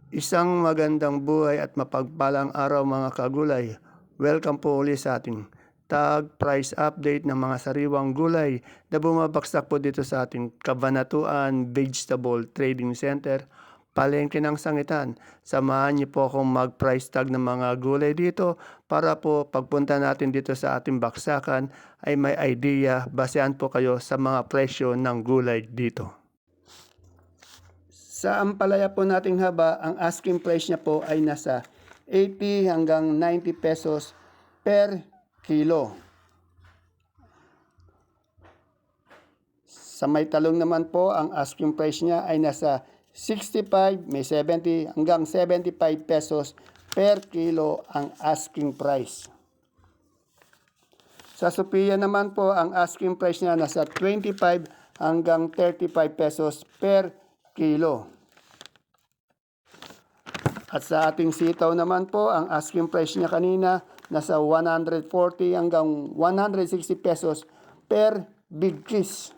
Isang magandang buhay at mapagpalang araw mga kagulay. Welcome po uli sa ating tag price update ng mga sariwang gulay na bumabagsak po dito sa ating Kabanatuan Vegetable Trading Center, Palengke ng Sangitan. Samahan niyo po akong mag-price tag ng mga gulay dito para po pagpunta natin dito sa ating baksakan ay may idea, basehan po kayo sa mga presyo ng gulay dito. Sa ampalaya po nating haba, ang asking price niya po ay nasa 80 hanggang 90 pesos per kilo. Sa may talong naman po, ang asking price niya ay nasa 65, may 70 hanggang 75 pesos per kilo ang asking price. Sa Sophia naman po, ang asking price niya nasa 25 hanggang 35 pesos per kilo. At sa ating sitaw naman po, ang asking price niya kanina nasa 140 hanggang 160 pesos per big kiss.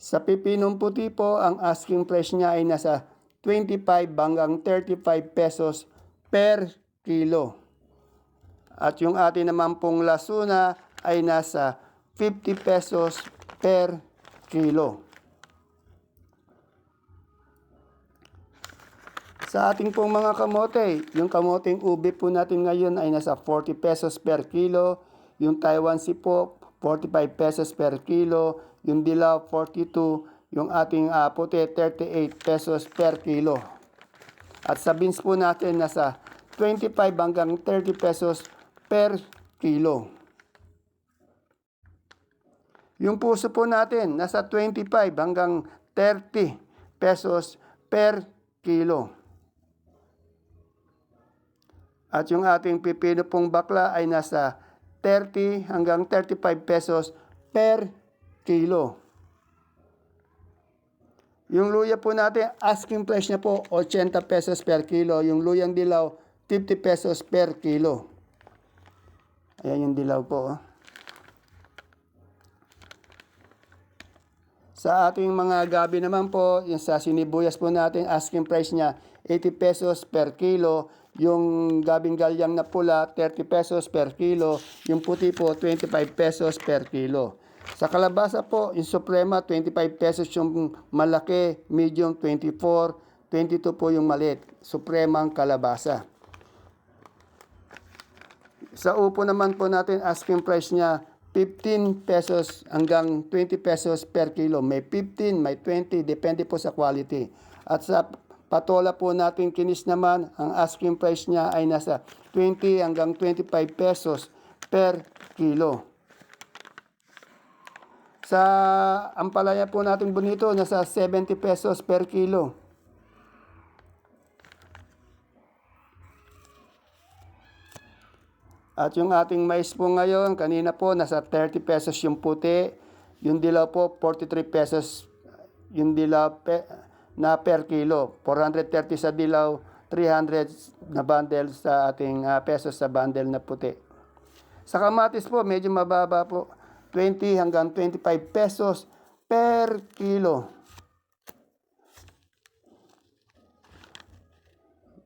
Sa pipinong puti po, ang asking price niya ay nasa 25 hanggang 35 pesos per kilo. At yung atin naman pong lasuna ay nasa 50 pesos per kilo. Sa ating pong mga kamote, yung kamoting ube po natin ngayon ay nasa 40 pesos per kilo. Yung Taiwan Sea po, 45 pesos per kilo. Yung dilaw, 42. Yung ating puti, 38 pesos per kilo. At sa beans po natin, nasa 25 hanggang 30 pesos per kilo. Yung puso po natin, nasa 25 hanggang 30 pesos per kilo. At yung ating pipino pong bakla ay nasa 30 hanggang 35 pesos per kilo. Yung luya po natin, asking price niya po 80 pesos per kilo. Yung luyang dilaw, 50 pesos per kilo. Ayan yung dilaw po. Sa ating mga gabi naman po, yung sa sinibuyas po natin, asking price niya 80 pesos per kilo. Yung gabing galyang na pula, 30 pesos per kilo. Yung puti po, 25 pesos per kilo. Sa kalabasa po, yung suprema, 25 pesos yung malaki, medium 24, 22 po yung maliit. Supremang kalabasa. Sa upo naman po natin, asking price niya 15 pesos hanggang 20 pesos per kilo. May 15, may 20, depende po sa quality. At sa patola po natin kinis naman, ang asking price niya ay nasa 20 hanggang 25 pesos per kilo. Sa ampalaya po natin bonito, nasa 70 pesos per kilo. At yung ating mais po ngayon, kanina po nasa 30 pesos yung puti, yung dilaw po 43 pesos yung dilaw na per kilo. 430 sa dilaw, 300 na bundle sa ating pesos sa bundle na puti. Sa kamatis po, medyo mababa po, 20 hanggang 25 pesos per kilo.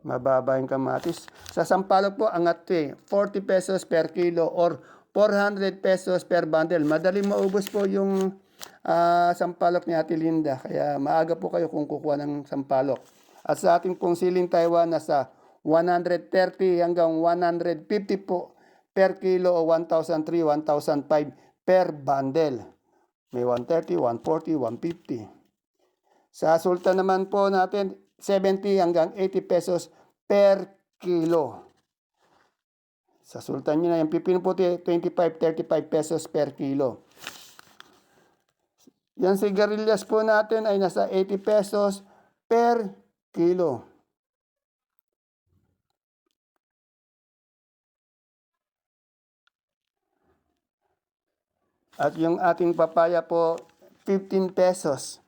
Mababa yung kamatis. Sa sampalok po, angat 40 pesos per kilo or 400 pesos per bundle. Madali maubos po yung sampalok ni Ate Linda. Kaya maaga po kayo kung kukuha ng sampalok. At sa ating pong siling Taiwan, nasa 130 hanggang 150 po per kilo o 1,003, 1,005 per bundle. May 130, 140, 150. Sa sultan naman po natin, 70 hanggang 80 pesos per kilo. Sa sultan nyo na yung pipino puti, 25, 35 pesos per kilo. Yan sigarilyas po natin ay nasa 80 pesos per kilo. At yung ating papaya po, 15 pesos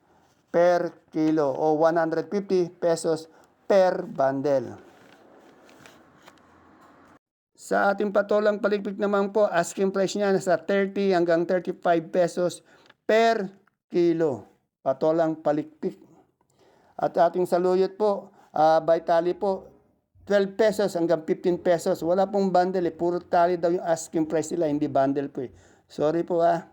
per kilo o 150 pesos per bundle. Sa ating patolang paligpik naman po, asking price niya nasa 30 hanggang 35 pesos per kilo. Patolang paligpik. At ating saluyot po, Vitali po, 12 pesos hanggang 15 pesos. Wala pong bundle eh. Puro tali daw yung asking price nila, hindi bundle po eh. Sorry po ah.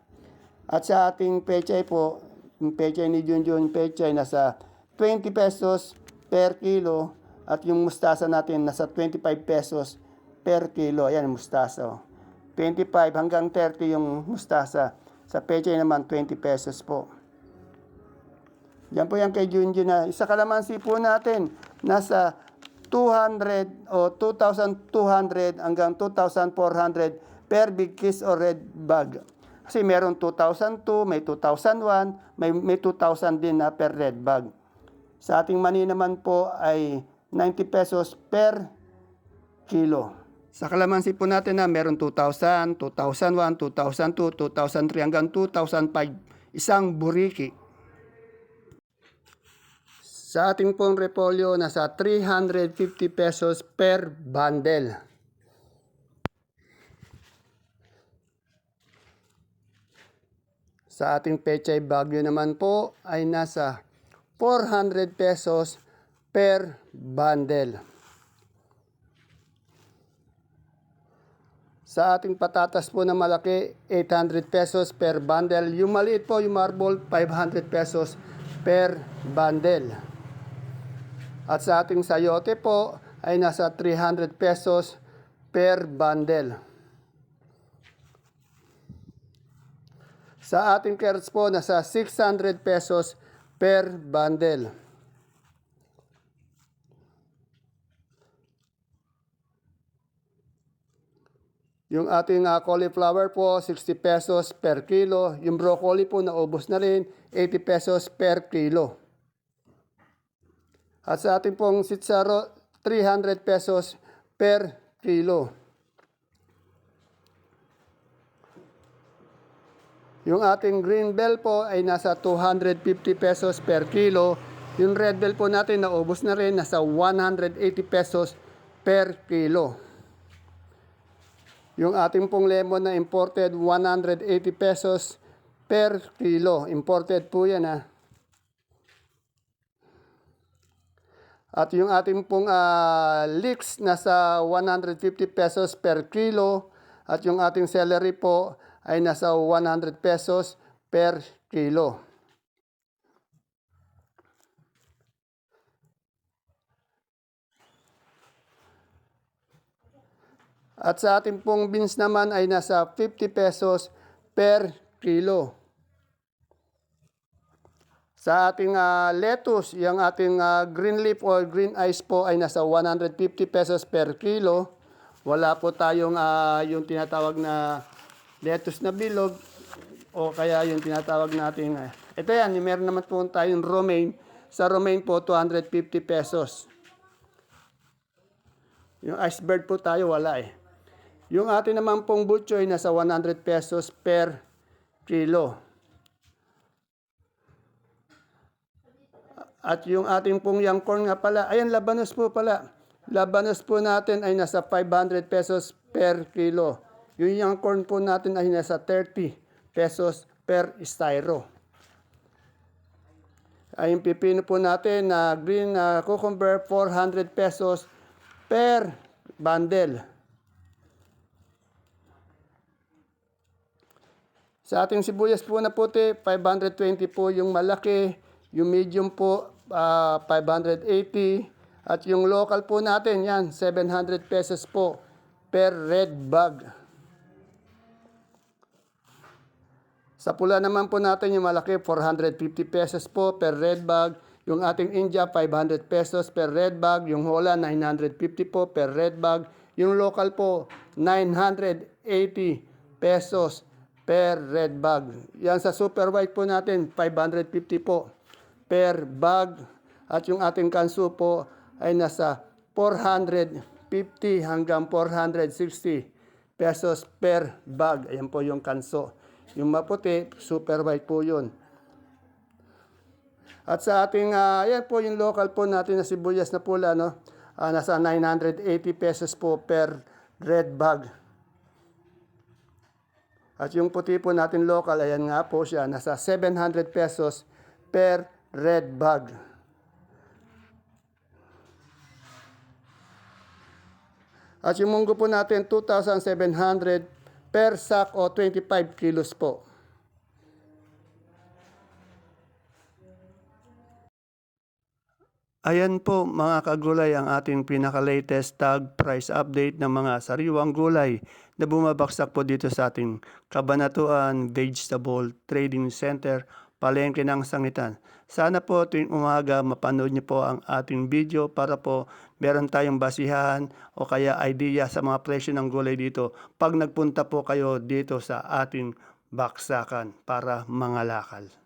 At sa ating pechay po, yung pechay ni Junjun Pechay nasa 20 pesos per kilo. At yung mustasa natin nasa 25 pesos per kilo. Ayan, mustasa. Oh. 25 hanggang 30 yung mustasa. Sa pechay naman, 20 pesos po. Yan po yan kay Junjun na. Isa kalamansi po natin, nasa 200 o 2,200 hanggang 2,400 per big kiss o red bag. Kasi meron 2,002, may 2,001, may 2,000 din na per red bag. Sa ating mani naman po ay 90 pesos per kilo. Sa kalamansi po natin na meron 2,000, 2,001, 2,002, 2,003 hanggang 2,005 isang buriki. Sa ating pong repolyo, nasa 350 pesos per bundle. Sa ating pechay bagyo naman po ay nasa 400 pesos per bundle. Sa ating patatas po na malaki, 800 pesos per bundle. Yung maliit po, yung marble, 500 pesos per bundle. At sa ating sayote po ay nasa 300 pesos per bundle. Sa ating carrots po, nasa 600 pesos per bundle. Yung ating cauliflower po, 60 pesos per kilo. Yung broccoli po, naubos na rin, 80 pesos per kilo. At sa ating pong sitsaro, 300 pesos per kilo. Yung ating green bell po ay nasa 250 pesos per kilo. Yung red bell po natin naubos na rin, nasa 180 pesos per kilo. Yung ating pong lemon na imported, 180 pesos per kilo. Imported po yan ha. At yung ating pong leeks nasa 150 pesos per kilo. At yung ating celery po ay nasa 100 pesos per kilo. At sa ating pong beans naman ay nasa 50 pesos per kilo. Sa ating lettuce, yung ating green leaf or green ice po ay nasa 150 pesos per kilo. Wala po tayong yung tinatawag na lettuce na bilog o kaya yung tinatawag natin. Ito yan, meron naman po tayong romaine. Sa romaine po, 250 pesos. Yung iceberg po tayo, wala eh. Yung atin naman pong butchoy nasa 100 pesos per kilo. At yung ating pong young corn nga pala, ayan, labanos po pala. Labanos po natin ay nasa 500 pesos per kilo. Yung young corn po natin ay nasa 30 pesos per styro. Ay yung pipino po natin na green cucumber, 400 pesos per bundle. Sa ating sibuyas po na puti, 520 po yung malaki. Yung medium po, 580. At yung local po natin, yan, 700 pesos po per red bag. Sa pula naman po natin, yung malaki, 450 pesos po per red bag. Yung ating India, 500 pesos per red bag. Yung Hola, 950 po per red bag. Yung local po, 980 pesos per red bag. Yan sa super white po natin, 550 po per bag. At yung ating kanso po ay nasa 450 hanggang 460 pesos per bag. Ayan po yung kanso. Yung maputi, super white po yun. At sa ating, ayan po yung local po natin na sibuyas na pula, no? Nasa 980 pesos po per red bag. At yung puti po natin local, ayan nga po siya, nasa 700 pesos per red bag. At yung munggo po natin, 2,700 per sack o 25 kilos po. Ayan po mga kagulay ang ating pinaka-latest tag price update ng mga sariwang gulay na bumabaksak po dito sa ating Kabanatuan Vegetable Trading Center, Palengke ng Sangitan. Sana po tuwing umaga mapanood niyo po ang ating video para po meron tayong basihan o kaya idea sa mga presyo ng gulay dito pag nagpunta po kayo dito sa ating baksakan para mangalakal.